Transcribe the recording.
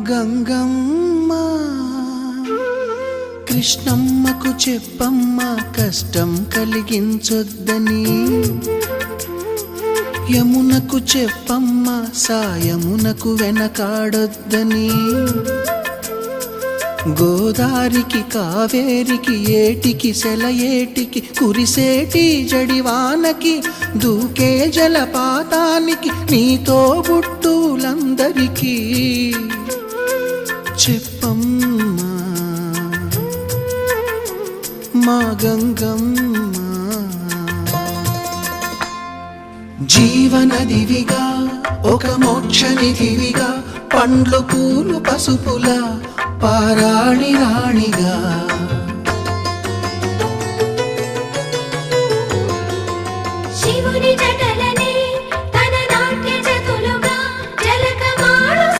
గంగమ్మ కృష్ణమ్మకు చెప్పమ్మ కష్టం కలిగించొద్దని, యమునకు చెప్పమ్మ సాయమునకు వెనకాడొద్దని, గోదారికి కావేరికి ఏటికి సెలయేటికి కురిసేటి జడివానకి దూకే జలపాతానికి నీతో బుట్టులందరికీ చెప్పమ్మా మా గంగమ్మ. జీవనదివిగా ఒక మోక్షనిధివిగా పండ్లు పూలు పసుపుల పారాణి రాణిగా